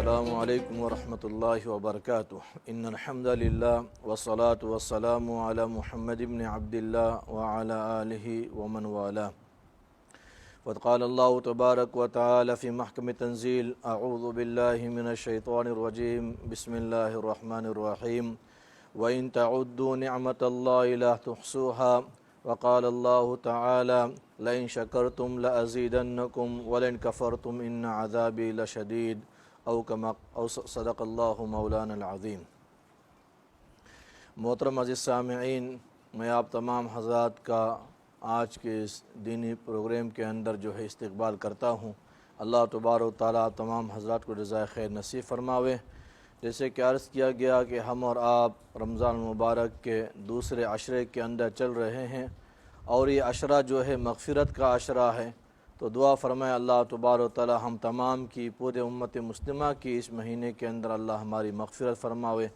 السلام علیکم ورحمۃ اللہ وبرکاتہ ان الحمد للہ والصلاة والسلام علی محمد بن عبد اللہ وعلی آلہ ومن والاه وقد قال اللہ تبارک وتعالی فی محکم تنزیل اعوذ باللہ من الشیطان الرجیم بسم اللہ الرحمن الرحیم وَإِن تَعُدُّوا نِعْمَةَ اللَّهِ لَا تُحْصُوهَا وقال اللہ تعالی لَإِن شَكَرْتُمْ لَأَزِيدَنَّكُمْ وَلَئِن كَفَرْتُمْ إِنَّ عَذَابِي لَشَدِيدٌ او صدق اللہ مولانا العظیم۔ محترم عزیز سامعین، میں آپ تمام حضرات کا آج کے اس دینی پروگرام کے اندر جو ہے استقبال کرتا ہوں۔ اللہ تبارک و تعالیٰ آپ تمام حضرات کو جزائے خیر نصیب فرماوے۔ جیسے کہ عرض کیا گیا کہ ہم اور آپ رمضان المبارک کے دوسرے عشرے کے اندر چل رہے ہیں، اور یہ عشرہ جو ہے مغفرت کا عشرہ ہے، تو دعا فرمائے اللہ تبارک و تعالی ہم تمام کی پورے امت مسلمہ کی اس مہینے کے اندر اللہ ہماری مغفرت فرماوے۔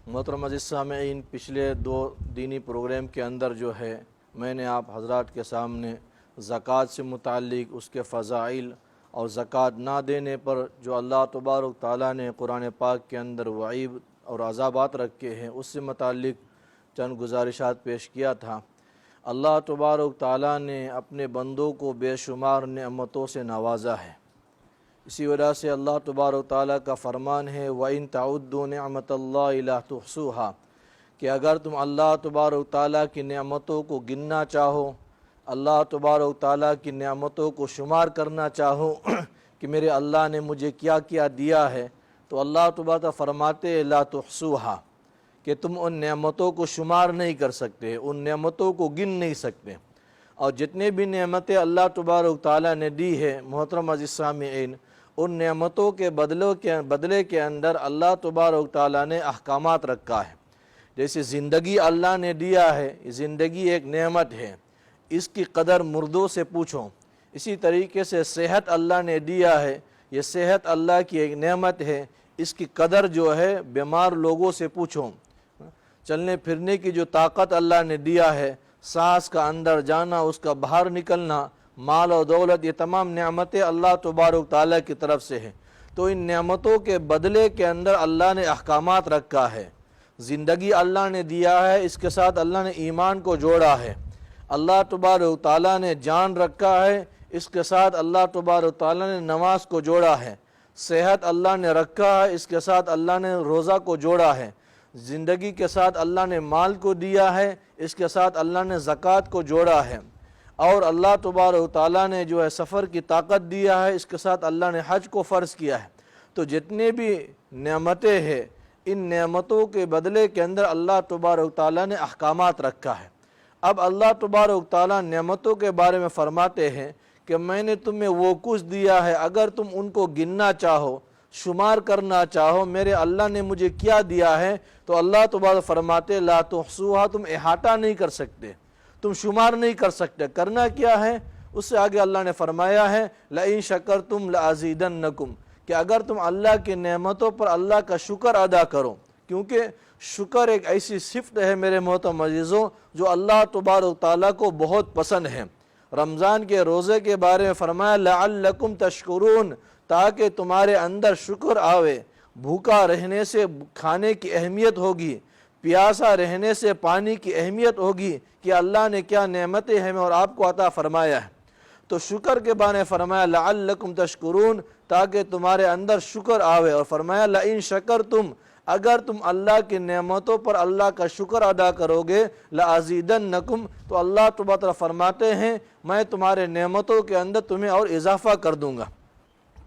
محترم عزیز سامعین، پچھلے دو دینی پروگرام کے اندر جو ہے میں نے آپ حضرات کے سامنے زکوٰۃ سے متعلق اس کے فضائل اور زکوٰۃ نہ دینے پر جو اللہ تبارک و تعالیٰ نے قرآن پاک کے اندر وعید اور عذابات رکھے ہیں اس سے متعلق چند گزارشات پیش کیا تھا۔ اللہ تبارک تعالیٰ نے اپنے بندوں کو بے شمار نعمتوں سے نوازا ہے، اسی وجہ سے اللہ تبارک تعالیٰ کا فرمان ہے وَإِن تَعُدُّوا نِعْمَةَ اللَّهِ لَا تُحْصُوهَا کہ اگر تم اللہ تبارک تعالیٰ کی نعمتوں کو گننا چاہو، اللہ تبارک تعالیٰ کی نعمتوں کو شمار کرنا چاہو کہ میرے اللہ نے مجھے کیا کیا دیا ہے، تو اللہ تبارک فرماتے لا تحصوها کہ تم ان نعمتوں کو شمار نہیں کر سکتے، ان نعمتوں کو گن نہیں سکتے۔ اور جتنے بھی نعمتیں اللہ تبارک تعالیٰ نے دی ہے محترم عزیز سامعین، ان نعمتوں کے بدلے کے اندر اللہ تبارک تعالیٰ نے احکامات رکھا ہے۔ جیسے زندگی اللہ نے دیا ہے، زندگی ایک نعمت ہے، اس کی قدر مردوں سے پوچھو۔ اسی طریقے سے صحت اللہ نے دیا ہے، یہ صحت اللہ کی ایک نعمت ہے، اس کی قدر جو ہے بیمار لوگوں سے پوچھو۔ چلنے پھرنے کی جو طاقت اللہ نے دیا ہے، سانس کا اندر جانا، اس کا باہر نکلنا، مال و دولت، یہ تمام نعمتیں اللہ تبارک تعالیٰ کی طرف سے ہیں۔ تو ان نعمتوں کے بدلے کے اندر اللہ نے احکامات رکھا ہے۔ زندگی اللہ نے دیا ہے، اس کے ساتھ اللہ نے ایمان کو جوڑا ہے۔ اللہ تبارک تعالیٰ نے جان رکھا ہے، اس کے ساتھ اللہ تبارک تعالیٰ نے نماز کو جوڑا ہے۔ صحت اللہ نے رکھا ہے، اس کے ساتھ اللہ نے روزہ کو جوڑا ہے۔ زندگی کے ساتھ اللہ نے مال کو دیا ہے، اس کے ساتھ اللہ نے زکوٰۃ کو جوڑا ہے۔ اور اللہ تبارک تعالیٰ نے جو ہے سفر کی طاقت دیا ہے، اس کے ساتھ اللہ نے حج کو فرض کیا ہے۔ تو جتنے بھی نعمتیں ہیں، ان نعمتوں کے بدلے کے اندر اللہ تبارک تعالیٰ نے احکامات رکھا ہے۔ اب اللہ تبارک تعالیٰ نعمتوں کے بارے میں فرماتے ہیں کہ میں نے تمہیں وہ کچھ دیا ہے، اگر تم ان کو گننا چاہو، شمار کرنا چاہو میرے اللہ نے مجھے کیا دیا ہے، تو اللہ تبارک فرماتے لا تحصوها تم احاطہ نہیں کر سکتے، تم شمار نہیں کر سکتے۔ کرنا کیا ہے؟ اس سے آگے اللہ نے فرمایا ہے لئن شکرتم لازیدنکم کہ اگر تم اللہ کی نعمتوں پر اللہ کا شکر ادا کرو، کیونکہ شکر ایک ایسی صفت ہے میرے محترم عزیزوں جو اللہ تبارک تعالیٰ کو بہت پسند ہے۔ رمضان کے روزے کے بارے میں فرمایا لعلکم تشکرون تاکہ تمہارے اندر شکر آوے۔ بھوکا رہنے سے کھانے کی اہمیت ہوگی، پیاسا رہنے سے پانی کی اہمیت ہوگی کہ اللہ نے کیا نعمتیں ہمیں اور آپ کو عطا فرمایا ہے۔ تو شکر کے بارے میں فرمایا لعلکم تشکرون تاکہ تمہارے اندر شکر آوے، اور فرمایا لئن شکرتم اگر تم اللہ کی نعمتوں پر اللہ کا شکر ادا کرو گے لازیدنکم تو اللہ تبارک فرماتے ہیں میں تمہارے نعمتوں کے اندر تمہیں اور اضافہ کر دوں گا۔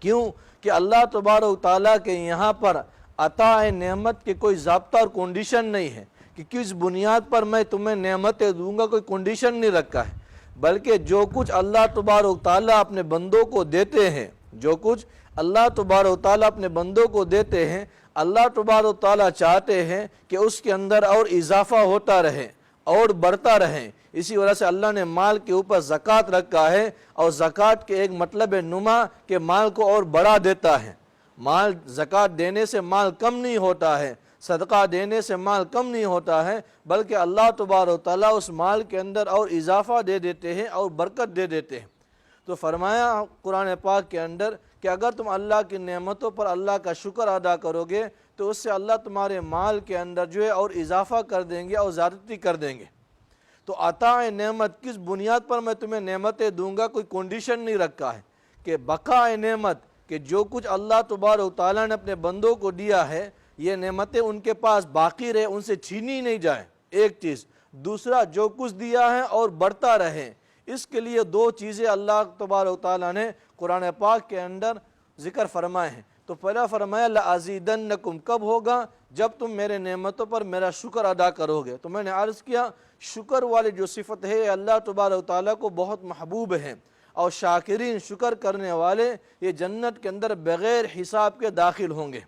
کیوں کہ اللہ تبارک تعالیٰ کے یہاں پر عطا نعمت کے کوئی ضابطہ اور کنڈیشن نہیں ہے کہ کس بنیاد پر میں تمہیں نعمتیں دوں گا، کوئی کنڈیشن نہیں رکھا ہے، بلکہ جو کچھ اللہ تبارک تعالیٰ اپنے بندوں کو دیتے ہیں، جو کچھ اللہ تبارک تعالیٰ اپنے بندوں کو دیتے ہیں، اللہ تبارک تعالیٰ چاہتے ہیں کہ اس کے اندر اور اضافہ ہوتا رہے اور بڑھتا رہے۔ اسی وجہ سے اللہ نے مال کے اوپر زکوٰۃ رکھا ہے، اور زکوٰۃ کے ایک مطلب نما کہ مال کو اور بڑھا دیتا ہے۔ مال زکوٰۃ دینے سے مال کم نہیں ہوتا ہے، صدقہ دینے سے مال کم نہیں ہوتا ہے، بلکہ اللہ تبارک تعالیٰ اس مال کے اندر اور اضافہ دے دیتے ہیں اور برکت دے دیتے ہیں۔ تو فرمایا قرآن پاک کے اندر کہ اگر تم اللہ کی نعمتوں پر اللہ کا شکر ادا کرو گے تو اس سے اللہ تمہارے مال کے اندر جو ہے اور اضافہ کر دیں گے اور زیادتی کر دیں گے۔ تو عطا نعمت کس بنیاد پر میں تمہیں نعمتیں دوں گا، کوئی کنڈیشن نہیں رکھا ہے کہ بقا نعمت، کہ جو کچھ اللہ تبارک و تعالیٰ نے اپنے بندوں کو دیا ہے یہ نعمتیں ان کے پاس باقی رہے، ان سے چھینی نہیں جائے، ایک چیز۔ دوسرا جو کچھ دیا ہے اور بڑھتا رہے، اس کے لیے دو چیزیں اللہ تبارک و تعالیٰ نے قرآن پاک کے اندر ذکر فرمائے ہیں۔ تو پہلا فرمایا لَأَزِيدَنَّكُمْ، کب ہوگا؟ جب تم میرے نعمتوں پر میرا شکر ادا کرو گے۔ تو میں نے عرض کیا شکر والی جو صفت ہے اللہ تبارک و تعالیٰ کو بہت محبوب ہے، اور شاکرین شکر کرنے والے یہ جنت کے اندر بغیر حساب کے داخل ہوں گے۔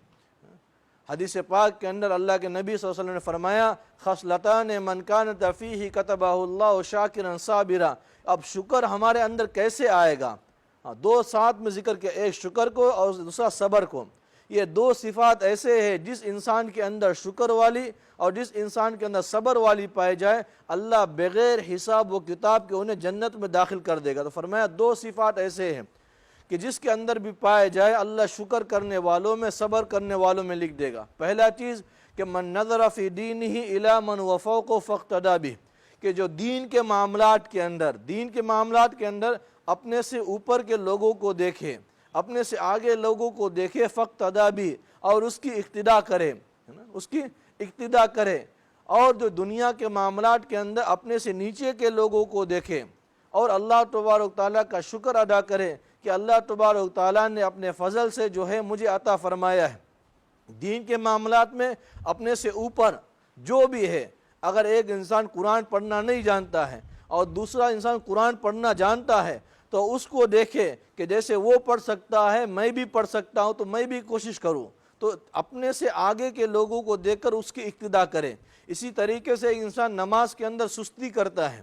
حدیث پاک کے اندر اللہ کے نبی صلی اللہ علیہ وسلم نے فرمایا خصلتان من کانت فیہ کتبہ اللہ شاکرا صابرا۔ اب شکر ہمارے اندر کیسے آئے گا؟ دو ساتھ میں ذکر کیا، ایک شکر کو اور دوسرا صبر کو۔ یہ دو صفات ایسے ہیں جس انسان کے اندر شکر والی اور جس انسان کے اندر صبر والی پائے جائے اللہ بغیر حساب و کتاب کے انہیں جنت میں داخل کر دے گا۔ تو فرمایا دو صفات ایسے ہیں کہ جس کے اندر بھی پائے جائے اللہ شکر کرنے والوں میں صبر کرنے والوں میں لکھ دے گا۔ پہلا چیز کہ من نظر فی دینہ الی من هو فوقہ فاقتدی بہ، کہ جو دین کے معاملات کے اندر اپنے سے اوپر کے لوگوں کو دیکھے، اپنے سے آگے لوگوں کو دیکھے، فاقتدی بہ، اور اس کی اقتداء کرے، اور جو دنیا کے معاملات کے اندر اپنے سے نیچے کے لوگوں کو دیکھے اور اللہ تبارک تعالیٰ کا شکر ادا کرے کہ اللہ تبارک تعالیٰ نے اپنے فضل سے جو ہے مجھے عطا فرمایا ہے۔ دین کے معاملات میں اپنے سے اوپر جو بھی ہے، اگر ایک انسان قرآن پڑھنا نہیں جانتا ہے اور دوسرا انسان قرآن پڑھنا جانتا ہے تو اس کو دیکھے کہ جیسے وہ پڑھ سکتا ہے میں بھی پڑھ سکتا ہوں تو میں بھی کوشش کروں، تو اپنے سے آگے کے لوگوں کو دیکھ کر اس کی اقتداء کرے۔ اسی طریقے سے ایک انسان نماز کے اندر سستی کرتا ہے،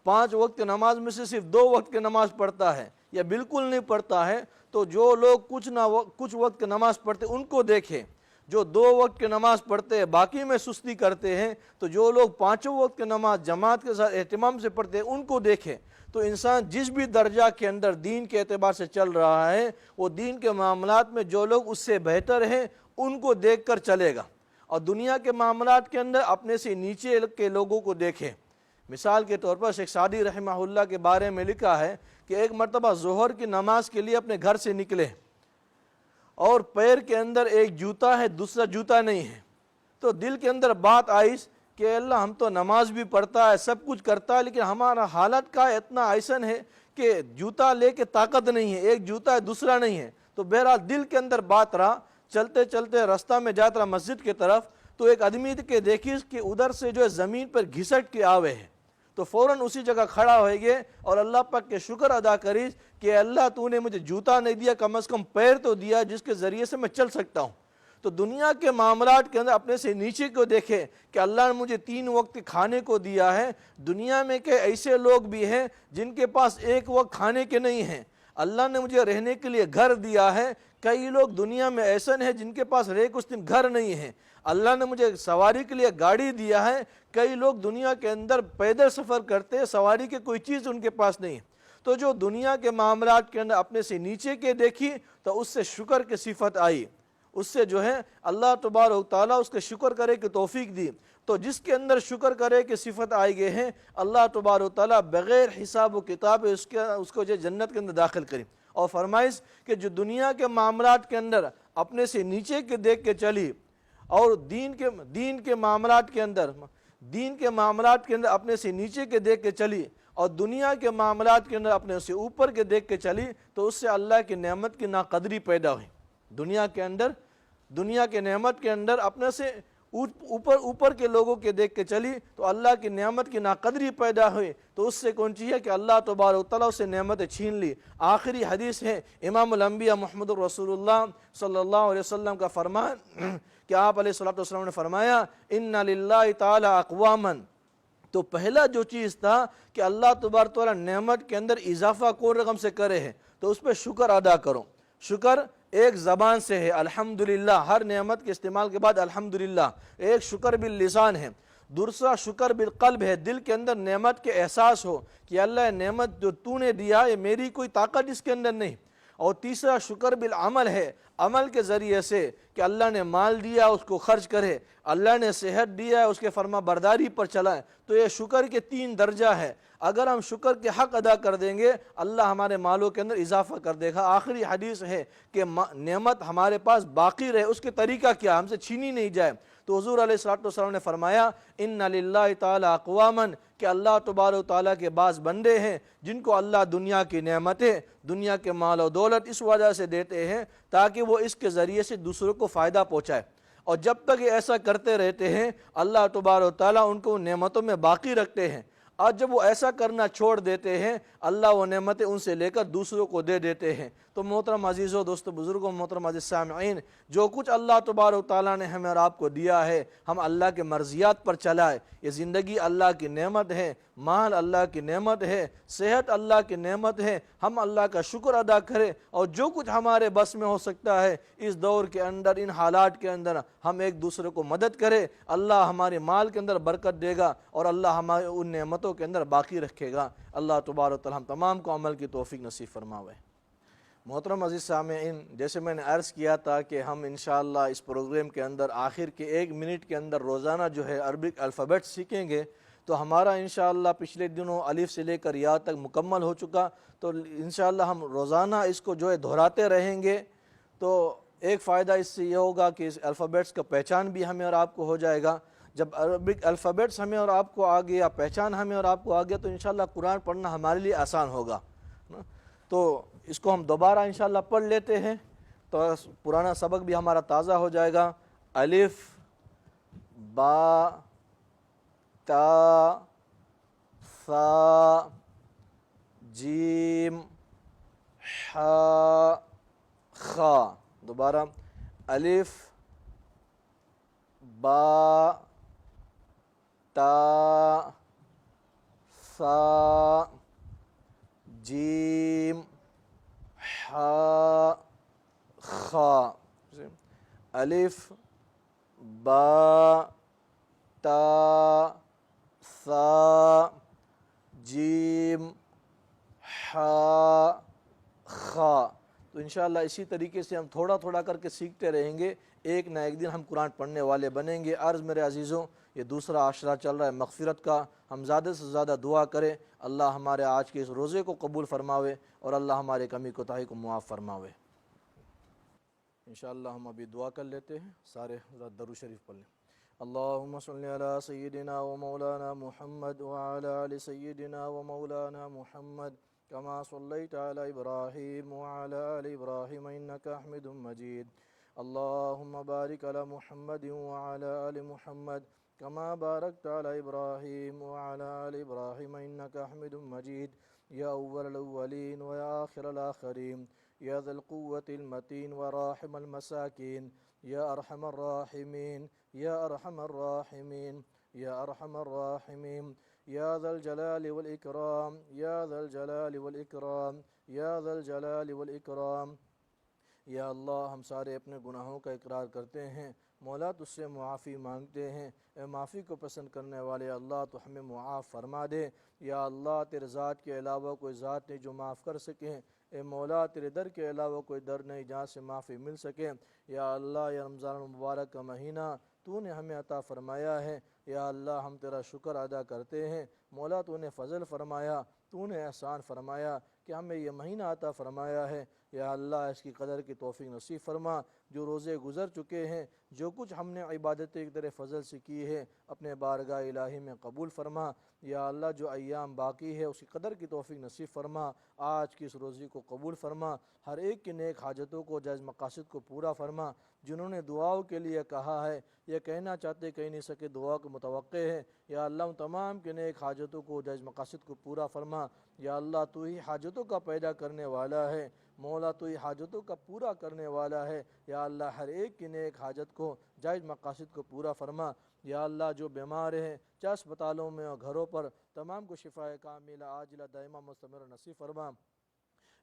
5 وقت نماز میں سے صرف 2 وقت کی نماز پڑھتا ہے یا بالکل نہیں پڑھتا ہے، تو جو لوگ کچھ وقت کی نماز پڑھتے ان کو دیکھیں، جو 2 وقت کی نماز پڑھتے ہیں باقی میں سستی کرتے ہیں، تو جو لوگ 5 وقت کی نماز جماعت کے ساتھ اہتمام سے پڑھتے ہیں ان کو دیکھیں۔ تو انسان جس بھی درجہ کے اندر دین کے اعتبار سے چل رہا ہے وہ دین کے معاملات میں جو لوگ اس سے بہتر ہیں ان کو دیکھ کر چلے گا، اور دنیا کے معاملات کے اندر اپنے سے نیچے کے لوگوں کو دیکھیں۔ مثال کے طور پر شیخ سعدی رحمہ اللہ کے بارے میں لکھا ہے کہ ایک مرتبہ ظہر کی نماز کے لیے اپنے گھر سے نکلے اور پیر کے اندر ایک جوتا ہے دوسرا جوتا نہیں ہے، تو دل کے اندر بات آئی کہ اللہ ہم تو نماز بھی پڑھتا ہے سب کچھ کرتا ہے لیکن ہمارا حالت کا اتنا ایسن ہے کہ جوتا لے کے طاقت نہیں ہے، ایک جوتا ہے دوسرا نہیں ہے۔ تو بہرحال دل کے اندر بات رہا، چلتے چلتے راستہ میں جاتا رہا مسجد کی طرف، تو ایک آدمی کے دیکھی کہ ادھر سے جو ہے زمین پر گھسٹ کے آوے ہے، تو فوراً اسی جگہ کھڑا ہوئے گئے اور اللہ پاک کے شکر ادا کری کہ اللہ تو نے مجھے جوتا نہیں دیا، کم از کم پیر تو دیا جس کے ذریعے سے میں چل سکتا ہوں۔ تو دنیا کے معاملات کے اندر اپنے سے نیچے کو دیکھے کہ اللہ نے مجھے 3 وقت کھانے کو دیا ہے۔ دنیا میں کہ ایسے لوگ بھی ہیں جن کے پاس 1 وقت کھانے کے نہیں ہیں، اللہ نے مجھے رہنے کے لیے گھر دیا ہے۔ کئی لوگ دنیا میں ایسے ہیں جن کے پاس رہ کچھ دن گھر نہیں ہے، اللہ نے مجھے سواری کے لیے گاڑی دیا ہے۔ کئی لوگ دنیا کے اندر پیدل سفر کرتے ہیں، سواری کی کوئی چیز ان کے پاس نہیں ہے۔ تو جو دنیا کے معاملات کے اندر اپنے سے نیچے کے دیکھی تو اس سے شکر کی صفت آئی، اس سے جو ہے اللہ تبارک تعالیٰ اس کے شکر کرے کی توفیق دی۔ تو جس کے اندر شکر کرے کی صفت آئی گئے ہیں اللہ تبارک تعالیٰ بغیر حساب و کتاب اس کو جو جنت کے اندر داخل کرے۔ اور فرمائش کہ جو دنیا کے معاملات کے اندر اپنے سے نیچے کے دیکھ کے چلی اور دین کے معاملات کے اندر اپنے سے نیچے کے دیکھ کے چلی اور دنیا کے معاملات کے اندر اپنے سے اوپر کے دیکھ کے چلی تو اس سے اللہ کی نعمت کی ناقدری پیدا ہوئی۔ دنیا کے نعمت کے اندر اپنے سے اوپر کے لوگوں کے دیکھ کے چلی تو اللہ کی نعمت کی ناقدری پیدا ہوئی، تو اس سے کون چیز ہے کہ اللہ تبارک تعالیٰ اسے نعمتیں چھین لی۔ آخری حدیث ہے امام الانبیاء محمد رسول اللہ صلی اللہ علیہ وسلم کا فرمان کہ آپ علیہ السلام نے فرمایا ان للہ تعالی اقواما، تو پہلا جو چیز تھا کہ اللہ تبارک تعالیٰ نعمت کے اندر اضافہ کون رقم سے کرے ہے تو اس پہ شکر ادا کرو۔ شکر ایک زبان سے ہے الحمدللہ، ہر نعمت کے استعمال کے بعد الحمدللہ، ایک شکر باللسان ہے۔ دوسرا شکر بالقلب ہے، دل کے اندر نعمت کے احساس ہو کہ اللہ نعمت جو تو نے دیا ہے میری کوئی طاقت اس کے اندر نہیں۔ اور تیسرا شکر بالعمل ہے، عمل کے ذریعے سے کہ اللہ نے مال دیا اس کو خرچ کرے، اللہ نے صحت دیا ہے اس کے فرما برداری پر چلائیں۔ تو یہ شکر کے 3 درجہ ہے۔ اگر ہم شکر کے حق ادا کر دیں گے اللہ ہمارے مالوں کے اندر اضافہ کر دے گا۔ آخری حدیث ہے کہ نعمت ہمارے پاس باقی رہے، اس کے طریقہ کیا، ہم سے چھینی نہیں جائے۔ تو حضور علیہ الصلوۃ نے فرمایا ان للہ تعالی اقواما، کہ اللہ تبارک و تعالیٰ کے بعض بندے ہیں جن کو اللہ دنیا کی نعمتیں، دنیا کے مال و دولت اس وجہ سے دیتے ہیں تاکہ وہ اس کے ذریعے سے دوسروں کو فائدہ پہنچائے، اور جب تک یہ ایسا کرتے رہتے ہیں اللہ تبارک و تعالیٰ ان کو نعمتوں میں باقی رکھتے ہیں، اور جب وہ ایسا کرنا چھوڑ دیتے ہیں اللہ وہ نعمتیں ان سے لے کر دوسروں کو دے دیتے ہیں۔ تو محترم عزیزوں، دوستو، بزرگوں، محترم عزیز سامعین، جو کچھ اللہ تبارک و تعالیٰ نے ہمیں اور آپ کو دیا ہے ہم اللہ کے مرضیات پر چلائے۔ یہ زندگی اللہ کی نعمت ہے، مال اللہ کی نعمت ہے، صحت اللہ کی نعمت ہے، ہم اللہ کا شکر ادا کریں اور جو کچھ ہمارے بس میں ہو سکتا ہے اس دور کے اندر، ان حالات کے اندر ہم ایک دوسرے کو مدد کریں۔ اللہ ہمارے مال کے اندر برکت دے گا اور اللہ ہمارے ان نعمتوں کے اندر باقی رکھے گا۔ اللہ تبارک و تعالیٰ ہم تمام کو عمل کی توفیق نصیب فرماوے۔ محترم عزیز سامعین، جیسے میں نے عرض کیا تھا کہ ہم انشاءاللہ اس پروگرام کے اندر آخر کے 1 منٹ کے اندر روزانہ جو ہے عربک الفابیٹ سیکھیں گے، تو ہمارا انشاءاللہ پچھلے دنوں الف سے لے کر یا تک مکمل ہو چکا، تو انشاءاللہ ہم روزانہ اس کو جو ہے دہراتے رہیں گے۔ تو ایک فائدہ اس سے یہ ہوگا کہ اس الفابیٹس کا پہچان بھی ہمیں اور آپ کو ہو جائے گا۔ جب عربک الفابیٹس ہمیں اور آپ کو آ گیا، پہچان ہمیں اور آپ کو آ گیا، تو انشاءاللہ قرآن پڑھنا ہمارے لیے آسان ہوگا۔ تو اس کو ہم دوبارہ انشاءاللہ پڑھ لیتے ہیں تو پرانا سبق بھی ہمارا تازہ ہو جائے گا۔ الف، با، تا، ثا، جیم، حا، خا۔ دوبارہ الف، با، تا، ثا، جیم، حا، خا۔ الف، با، تا، ثا، جیم، حا، خا۔ تو انشاءاللہ اسی طریقے سے ہم تھوڑا تھوڑا کر کے سیکھتے رہیں گے، ایک نہ ایک دن ہم قرآن پڑھنے والے بنیں گے۔ عرض میرے عزیزوں، یہ دوسرا عشرہ چل رہا ہے مغفرت کا، ہم زیادہ سے زیادہ دعا کریں اللہ ہمارے آج کے اس روزے کو قبول فرماوے اور اللہ ہمارے کمی کوتاہی کو معاف فرماوے۔ انشاءاللہ ہم ابھی دعا کر لیتے ہیں، سارے درود شریف پڑھ لیں۔ اللہم صلی علی سیدنا و مولانا محمد وعلی آل سیدنا و مولانا محمد کما صلیت علی ابراہیم وعلی آل ابراہیم انک حمید مجید۔ اللہم بارک علی محمد وعلی آل محمد کما بارکت علی ابراہیم وعلی آل ابراہیم انک حمید مجید۔ یا اول الاولین و یا آخر الآخرین، یا ذا القوة المتین و راحم المساکین، یا ارحم الراحمین، یا ارحم الراحمین، یا ارحم الراحمین، یا ذا الجلال والاکرام، یا ذا الجلال والاکرام، یا ذا الجلال والاکرام۔ یا اللہ، ہم سارے اپنے گناہوں کا اقرار کرتے ہیں، مولا تجھ سے معافی مانگتے ہیں۔ اے معافی کو پسند کرنے والے اللہ، تو ہمیں معاف فرما دے۔ یا اللہ، تیرے ذات کے علاوہ کوئی ذات نہیں جو معاف کر سکیں۔ اے مولا، تیرے در کے علاوہ کوئی در نہیں جہاں سے معافی مل سکے۔ یا اللہ، یا رمضان المبارک کا مہینہ تو نے ہمیں عطا فرمایا ہے، یا اللہ ہم تیرا شکر ادا کرتے ہیں۔ مولا، تو نے فضل فرمایا، تو نے احسان فرمایا کہ ہمیں یہ مہینہ عطا فرمایا ہے۔ یا اللہ، اس کی قدر کی توفیق نصیب فرما۔ جو روزے گزر چکے ہیں، جو کچھ ہم نے عبادتیں تیرے فضل سے کی ہے، اپنے بارگاہ الہی میں قبول فرما۔ یا اللہ، جو ایام باقی ہے اس کی قدر کی توفیق نصیب فرما۔ آج کی اس روزی کو قبول فرما، ہر ایک کی نیک حاجتوں کو، جائز مقاصد کو پورا فرما۔ جنہوں نے دعاؤں کے لیے کہا ہے، یہ کہنا چاہتے کہہ نہیں سکے، دعا کو متوقع ہے، یا اللہ ان تمام کے نیک حاجتوں کو، جائز مقاصد کو پورا فرما۔ یا اللہ، تو ہی حاجتوں کا پیدا کرنے والا ہے، مولا تو ہی حاجتوں کا پورا کرنے والا ہے۔ یا اللہ، ہر ایک کی نیک حاجت کو، جائز مقاصد کو پورا فرما۔ یا اللہ، جو بیمار ہیں چاہے اسپتالوں میں اور گھروں پر، تمام کو شفا کاملہ عاجلہ دائمہ مستمر نصیب فرما۔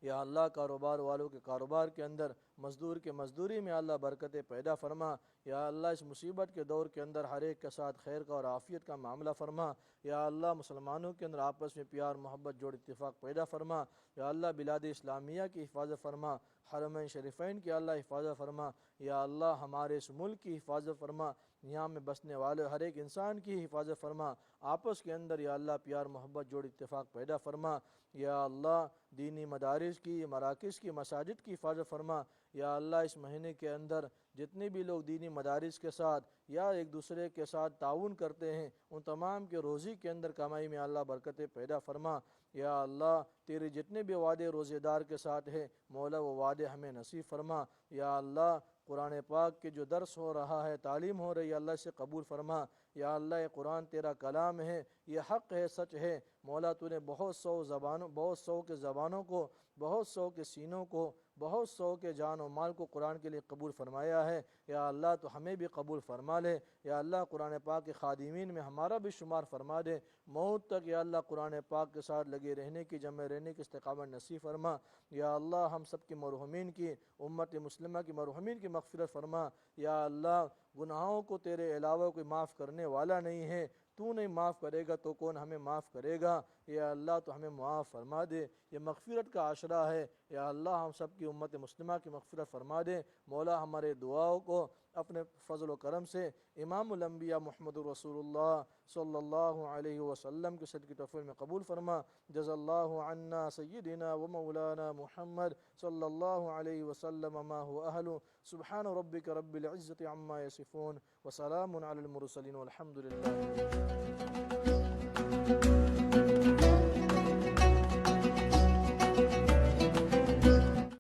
یا اللہ کاروبار والوں کے کاروبار کے اندر، مزدور کے مزدوری میں اللہ برکتیں پیدا فرما۔ یا اللہ اس مصیبت کے دور کے اندر ہر ایک کے ساتھ خیر کا اور عافیت کا معاملہ فرما۔ یا اللہ مسلمانوں کے اندر آپس میں پیار محبت جوڑ اتفاق پیدا فرما۔ یا اللہ بلاد اسلامیہ کی حفاظت فرما، حرمین شریفین کی اللہ حفاظت فرما۔ یا اللہ ہمارے اس ملک کی حفاظت فرما، یہاں میں بسنے والے ہر ایک انسان کی حفاظت فرما، آپس کے اندر یا اللہ پیار محبت جوڑ اتفاق پیدا فرما۔ یا اللہ دینی مدارس کی، مراکز کی، مساجد کی حفاظت فرما۔ یا اللہ اس مہینے کے اندر جتنے بھی لوگ دینی مدارس کے ساتھ یا ایک دوسرے کے ساتھ تعاون کرتے ہیں، ان تمام کے روزی کے اندر کمائی میں اللہ برکتیں پیدا فرما۔ یا اللہ تیرے جتنے بھی وعدے روزے دار کے ساتھ ہیں مولا وہ وعدے ہمیں نصیب فرما۔ یا اللہ قرآن پاک کے جو درس ہو رہا ہے، تعلیم ہو رہی ہے، اللہ اسے قبول فرما۔ یا اللہ یہ قرآن تیرا کلام ہے، یہ حق ہے، سچ ہے مولا۔ تو نے بہت سو کے زبانوں کو، بہت سو کے سینوں کو، بہت سو کے جان و مال کو قرآن کے لیے قبول فرمایا ہے۔ یا اللہ تو ہمیں بھی قبول فرما لے۔ یا اللہ قرآن پاک کے خادمین میں ہمارا بھی شمار فرما دے، موت تک یا اللہ قرآن پاک کے ساتھ لگے رہنے کی، جمع رہنے کی استقامت نصیب فرما۔ یا اللہ ہم سب کی مرحومین کی، امت مسلمہ کی مرحومین کی مغفرت فرما۔ یا اللہ گناہوں کو تیرے علاوہ کوئی معاف کرنے والا نہیں ہے، تو نہیں معاف کرے گا تو کون ہمیں معاف کرے گا۔ یا اللہ تو ہمیں معاف فرما دے، یہ مغفرت کا عشرہ ہے۔ یا اللہ ہم سب کی امت مسلمہ کی مغفرت فرما دے مولا۔ ہمارے دعاؤں کو اپنے فضل و کرم سے امام الانبیاء محمد رسول اللہ صلی اللہ علیہ وسلم کے صدقے توفیق میں قبول فرما۔ جزا اللہ عنا سیدنا و مولانا محمد صلی اللہ علیہ وسلم ما هو اہل۔ سبحان ربک رب العزت عما یصفون وسلام علی المرسلین والحمد للہ۔